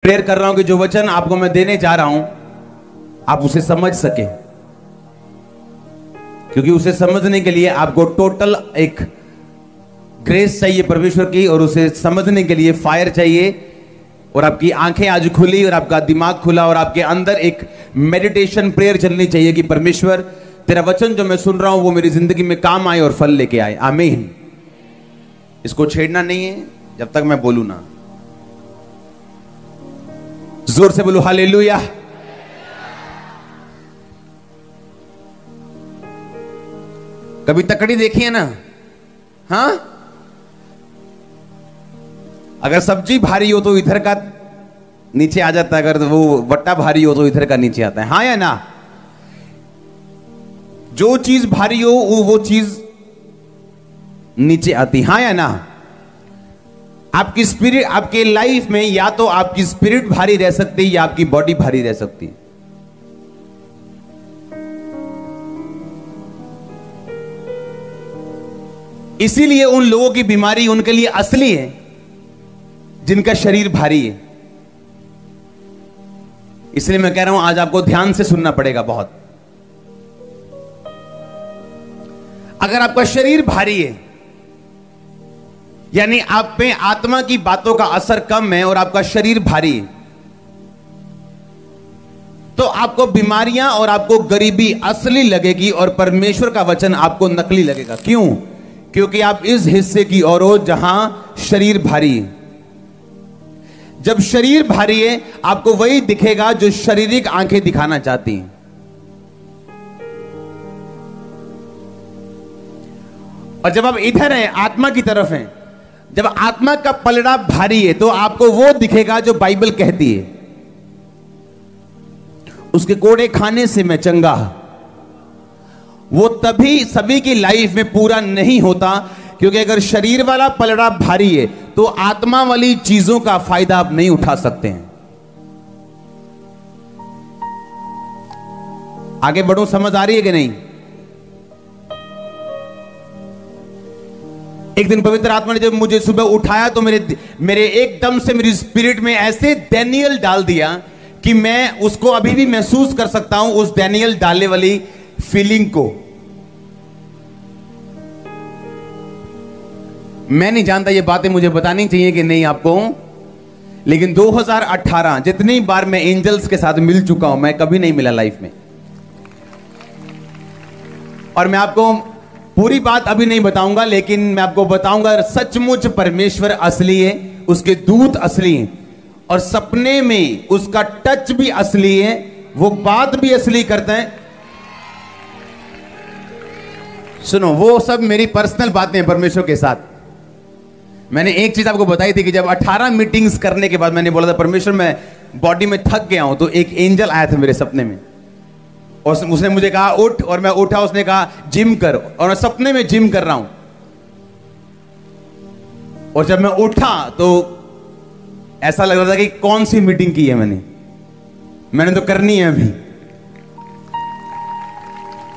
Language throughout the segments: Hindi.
प्रेयर कर रहा हूं कि जो वचन आपको मैं देने जा रहा हूं आप उसे समझ सके, क्योंकि उसे समझने के लिए आपको टोटल एक ग्रेस चाहिए परमेश्वर की, और उसे समझने के लिए फायर चाहिए। और आपकी आंखें आज खुली और आपका दिमाग खुला और आपके अंदर एक मेडिटेशन प्रेयर चलनी चाहिए कि परमेश्वर तेरा वचन जो मैं सुन रहा हूं वो मेरी जिंदगी में काम आए और फल लेके आए। आमीन। इसको छेड़ना नहीं है जब तक मैं बोलूं ना। जोर से बोलो हालेलुया। कभी तकड़ी देखी है ना? हाँ, अगर सब्जी भारी हो तो इधर का नीचे आ जाता है, अगर वो वट्टा भारी हो तो इधर का नीचे आता है। हाँ या ना? जो चीज भारी हो वो चीज नीचे आती। हाँ या ना? आपकी स्पिरिट, आपके लाइफ में या तो आपकी स्पिरिट भारी रह सकती है या आपकी बॉडी भारी रह सकती है। इसीलिए उन लोगों की बीमारी उनके लिए असली है जिनका शरीर भारी है। इसलिए मैं कह रहा हूं आज आपको ध्यान से सुनना पड़ेगा बहुत। अगर आपका शरीर भारी है यानी आप में आत्मा की बातों का असर कम है और आपका शरीर भारी है, तो आपको बीमारियां और आपको गरीबी असली लगेगी और परमेश्वर का वचन आपको नकली लगेगा। क्यों? क्योंकि आप इस हिस्से की ओर हो जहां शरीर भारी है। जब शरीर भारी है आपको वही दिखेगा जो शारीरिक आंखें दिखाना चाहती हैं। और जब आप इधर हैं, आत्मा की तरफ हैं, जब आत्मा का पलड़ा भारी है तो आपको वो दिखेगा जो बाइबल कहती है, उसके कोड़े खाने से मैं चंगा। वो तभी सभी की लाइफ में पूरा नहीं होता, क्योंकि अगर शरीर वाला पलड़ा भारी है तो आत्मा वाली चीजों का फायदा आप नहीं उठा सकते हैं। आगे बढ़ो, समझ आ रही है कि नहीं? एक दिन पवित्र आत्मा ने जब मुझे सुबह उठाया तो मेरे एकदम से मेरी स्पिरिट में ऐसे डैनियल डाल दिया कि मैं उसको अभी भी महसूस कर सकता हूं, उस डैनियल डालने वाली फीलिंग को। मैं नहीं जानता ये बातें मुझे बतानी चाहिए कि नहीं आपको, लेकिन 2018 जितनी बार मैं एंजल्स के साथ मिल चुका हूं, मैं कभी नहीं मिला लाइफ में। और मैं आपको पूरी बात अभी नहीं बताऊंगा, लेकिन मैं आपको बताऊंगा सचमुच परमेश्वर असली है, उसके दूत असली हैं, और सपने में उसका टच भी असली है, वो बात भी असली करते हैं। सुनो, वो सब मेरी पर्सनल बातें हैं परमेश्वर के साथ। मैंने एक चीज आपको बताई थी कि जब 18 मीटिंग्स करने के बाद मैंने बोला था परमेश्वर मैं बॉडी में थक गया हूं, तो एक एंजल आया था मेरे सपने में और उसने मुझे कहा उठ, और मैं उठा। उसने कहा जिम कर, और मैं सपने में जिम कर रहा हूं। और जब मैं उठा तो ऐसा लग रहा था कि कौन सी मीटिंग की है मैंने तो करनी है अभी।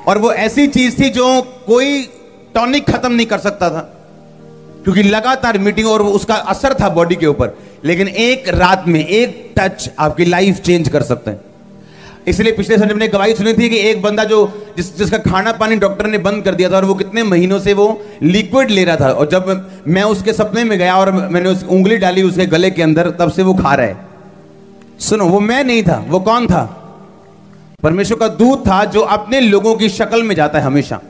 और वो ऐसी चीज थी जो कोई टॉनिक खत्म नहीं कर सकता था, क्योंकि लगातार मीटिंग और उसका असर था बॉडी के ऊपर। लेकिन एक रात में एक टच आपकी लाइफ चेंज कर सकता है। इसलिए पिछले संडे मैंने गवाही सुनी थी कि एक बंदा जिसका खाना पानी डॉक्टर ने बंद कर दिया था और वो कितने महीनों से वो लिक्विड ले रहा था, और जब मैं उसके सपने में गया और मैंने उस उंगली डाली उसके गले के अंदर, तब से वो खा रहा है। सुनो, वो मैं नहीं था, वो कौन था? परमेश्वर का दूत था जो अपने लोगों की शक्ल में जाता है हमेशा।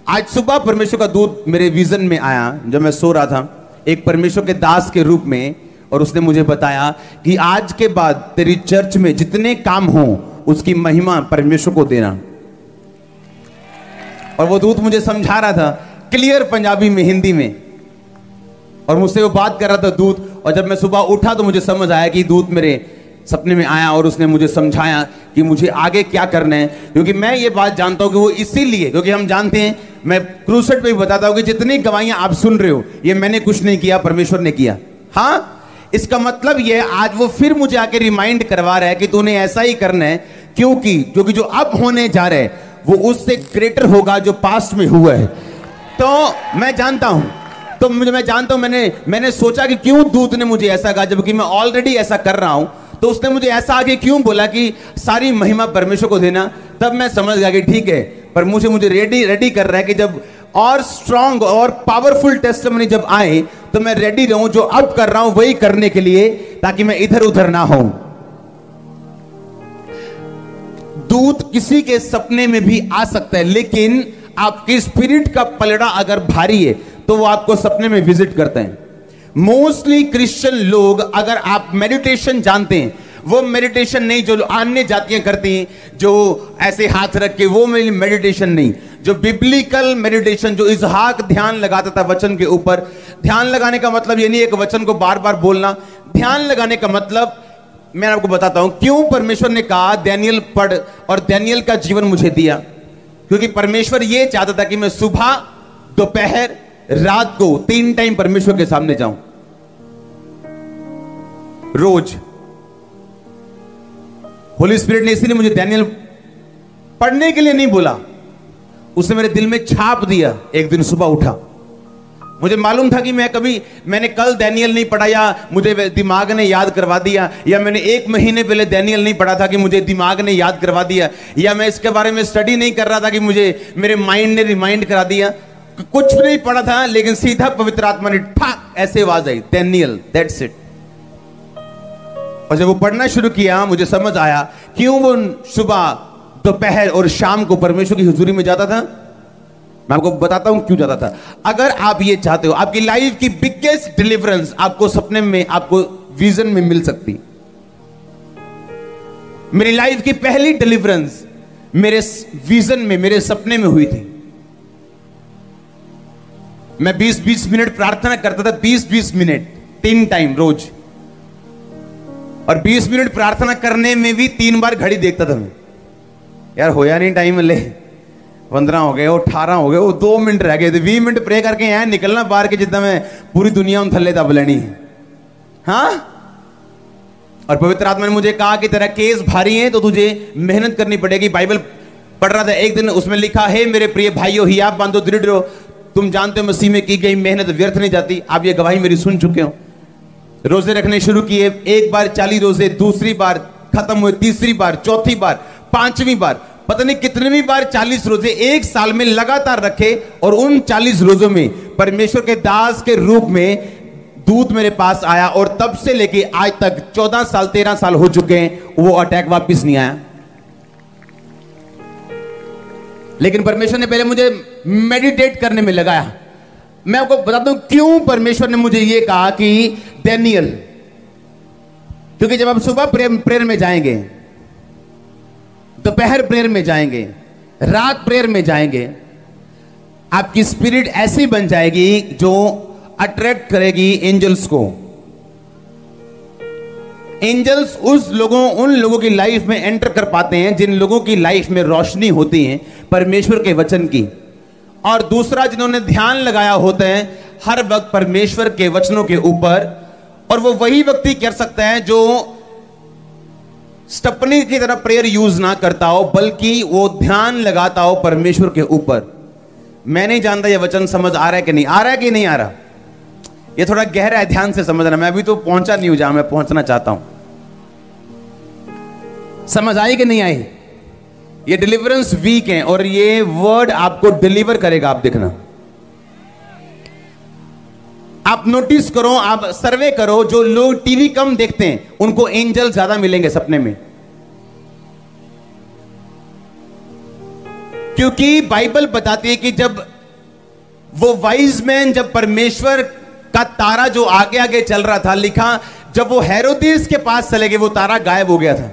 आज सुबह परमेश्वर का दूत मेरे विजन में आया जब मैं सो रहा था, एक परमेश्वर के दास के रूप में, और उसने मुझे बताया कि आज के बाद तेरी चर्च में जितने काम हो उसकी महिमा परमेश्वर को देना। और वो दूत मुझे समझा रहा था क्लियर पंजाबी में, हिंदी में, और मुझसे वो बात कर रहा था दूत। और जब मैं सुबह उठा तो मुझे समझ आया कि दूत मेरे सपने में आया और उसने मुझे समझाया कि मुझे आगे क्या करना है। क्योंकि मैं ये बात जानता हूं कि वो इसीलिए, क्योंकि हम जानते हैं, मैं क्रूसेट पे भी बताता हूं कि जितनी गवाहियां आप सुन रहे हो ये मैंने कुछ नहीं किया, परमेश्वर ने किया। हाँ, इसका मतलब ये आज वो फिर मुझे आके रिमाइंड करवा रहा है कि तूने ऐसा ही करना है, क्योंकि जो अब होने जा रहा है वो उससे ग्रेटर होगा जो पास्ट में हुआ है। तो मैं जानता हूं, तो मैं जानता हूं, मैंने सोचा कि क्यों दूत ने मुझे ऐसा कहा, जबकि मैं ऑलरेडी ऐसा कर रहा हूं। तो उसने मुझे ऐसा आगे क्यों बोला कि सारी महिमा परमेश्वर को देना, तब मैं समझ गया कि ठीक है, पर मुझे रेडी कर रहा है कि जब और स्ट्रांग और पावरफुल टेस्टिमनी जब आए तो मैं रेडी रहूं, जो अब कर रहा हूं वही करने के लिए, ताकि मैं इधर उधर ना हो। दूत किसी के सपने में भी आ सकता है, लेकिन आपकी स्पिरिट का पलड़ा अगर भारी है तो वो आपको सपने में विजिट करते हैं। मोस्टली क्रिश्चियन लोग, अगर आप मेडिटेशन जानते हैं, वो मेडिटेशन नहीं जो अन्य जातियां करती हैं, जो ऐसे हाथ रख के, वो मेडिटेशन नहीं। जो बिब्लिकल मेडिटेशन, जो इसहाक ध्यान लगाता था वचन के ऊपर। ध्यान लगाने का मतलब ये नहीं एक वचन को बार बार बोलना। ध्यान लगाने का मतलब, मैं आपको बताता हूं क्यों परमेश्वर ने कहा दानियल पढ़, और दानियल का जीवन मुझे दिया, क्योंकि परमेश्वर ये चाहता था कि मैं सुबह, दोपहर, रात को 3 टाइम परमेश्वर के सामने जाऊं, रोज। होली स्पिरिट ने इसीलिए मुझे दानियल पढ़ने के लिए नहीं बोला, उसने मेरे दिल में छाप दिया। एक दिन सुबह उठा, मुझे मालूम था कि मैंने कल दानियल नहीं पढ़ा, या मुझे दिमाग ने याद करवा दिया, या मैंने 1 महीने पहले दानियल नहीं पढ़ा था कि मुझे दिमाग ने याद करवा दिया, या मैं इसके बारे में स्टडी नहीं कर रहा था कि मुझे मेरे माइंड ने रिमाइंड करा दिया। कुछ भी नहीं पढ़ा था, लेकिन सीधा पवित्र आत्मा ने ठाक ऐसे आवाज आई, दानियल, दैट्स इट। और जब वो पढ़ना शुरू किया, मुझे समझ आया क्यों वो सुबह, दोपहर और शाम को परमेश्वर की हुजूरी में जाता था। मैं आपको बताता हूं क्यों जाता था। अगर आप ये चाहते हो, आपकी लाइफ की बिगेस्ट डिलीवरेंस आपको सपने में, आपको विजन में मिल सकती। मेरी लाइफ की पहली डिलीवरेंस मेरे विजन में, मेरे सपने में हुई थी। मैं 20-20 मिनट प्रार्थना करता था, 20-20 मिनट 3 टाइम रोज, और 20 मिनट प्रार्थना करने में भी 3 बार घड़ी देखता था मैं, यार होया नहीं टाइम, ले 15 हो गए, वो 18 हो गए, वो 2 मिनट रह गए थे, 20 मिनट प्रे करके यहाँ निकलना बाहर के, जितना मैं पूरी दुनिया उन थल्ले दब लेनी है। हाँ, और पवित्र आत्मा ने मुझे कहा कि तेरा केस भारी है तो तुझे मेहनत करनी पड़ेगी। बाइबल पढ़ रहा था एक दिन, उसमें लिखा है, मेरे प्रिय भाइयों, हियाब बांधो, दृढ़ रहो, तुम जानते हो मसीह में की गई मेहनत व्यर्थ नहीं जाती। आप ये गवाही मेरी सुन चुके हो। रोजे रखने शुरू किए, 1 बार 40 रोजे, दूसरी बार खत्म हुए, तीसरी बार, चौथी बार, 5वीं बार, पता नहीं कितनी बार 40 रोजे 1 साल में लगातार रखे। और उन 40 रोजों में परमेश्वर के दास के रूप में दूत मेरे पास आया, और तब से लेके आज तक 14 साल 13 साल हो चुके हैं, वो अटैक वापस नहीं आया। लेकिन परमेश्वर ने पहले मुझे मेडिटेट करने में लगाया। मैं आपको बताता हूं क्यों परमेश्वर ने मुझे यह कहा कि दानियल, क्योंकि जब आप सुबह प्रेयर में जाएंगे, दोपहर प्रेयर में जाएंगे, रात प्रेयर में जाएंगे, आपकी स्पिरिट ऐसी बन जाएगी जो अट्रैक्ट करेगी एंजल्स को। एंजल्स उन लोगों की लाइफ में एंटर कर पाते हैं जिन लोगों की लाइफ में रोशनी होती है परमेश्वर के वचन की, और दूसरा जिन्होंने ध्यान लगाया होता है हर वक्त परमेश्वर के वचनों के ऊपर। और वो वही व्यक्ति कर सकता है जो स्टपनी की तरह प्रेयर यूज ना करता हो, बल्कि वो ध्यान लगाता हो परमेश्वर के ऊपर। मैं नहीं जानता ये वचन समझ आ रहा है कि नहीं आ रहा है, कि नहीं आ रहा, ये थोड़ा गहरा है, ध्यान से समझना। मैं अभी तो पहुंचा नहीं हूं जहां मैं पहुंचना चाहता हूं। समझ आई कि नहीं आई? ये डिलीवरेंस वीक है और ये वर्ड आपको डिलीवर करेगा। आप देखना, आप नोटिस करो, आप सर्वे करो, जो लोग टीवी कम देखते हैं उनको एंजल ज्यादा मिलेंगे सपने में, क्योंकि बाइबल बताती है कि जब वो वाइज मैन, जब परमेश्वर का तारा जो आगे आगे चल रहा था, लिखा जब वो हेरोदेस के पास चले गए वो तारा गायब हो गया था।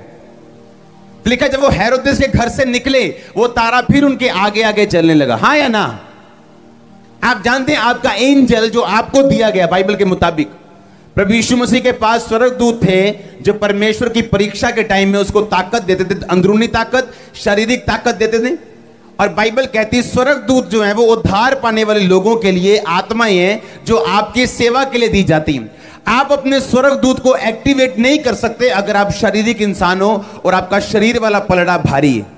लिखा जब वो हेरोदेस के घर से निकले वो तारा फिर उनके आगे आगे चलने लगा। हाँ या ना? आप जानते हैं आपका एंजल जो आपको दिया गया बाइबल के मुताबिक, प्रभु यीशु मसीह के पास स्वर्गदूत थे जो परमेश्वर की परीक्षा के टाइम में उसको ताकत देते थे, अंदरूनी ताकत, शारीरिक ताकत देते थे। और बाइबल कहती है स्वर्गदूत जो है वो उद्धार पाने वाले लोगों के लिए आत्माएं हैं जो आपकी सेवा के लिए दी जाती हैं। आप अपने स्वर्गदूत को एक्टिवेट नहीं कर सकते अगर आप शारीरिक इंसान हो और आपका शरीर वाला पलड़ा भारी है।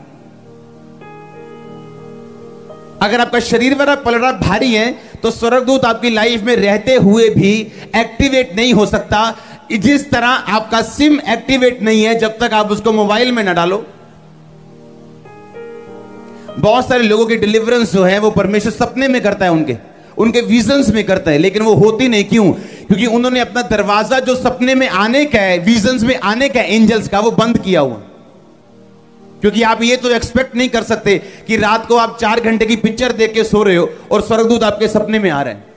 अगर आपका शरीर वाला पलड़ा भारी है तो स्वर्गदूत आपकी लाइफ में रहते हुए भी एक्टिवेट नहीं हो सकता। जिस तरह आपका सिम एक्टिवेट नहीं है जब तक आप उसको मोबाइल में ना डालो। बहुत सारे लोगों की डिलीवरेंस जो है वो परमेश्वर सपने में करता है, उनके विजन्स में करता है, लेकिन वो होती नहीं। क्यों? क्योंकि उन्होंने अपना दरवाजा जो सपने में आने का है, विजन्स में आने का एंजल्स का, वो बंद किया हुआ। क्योंकि आप ये तो एक्सपेक्ट नहीं कर सकते कि रात को आप 4 घंटे की पिक्चर देख के सो रहे हो और स्वर्गदूत आपके सपने में आ रहे हैं।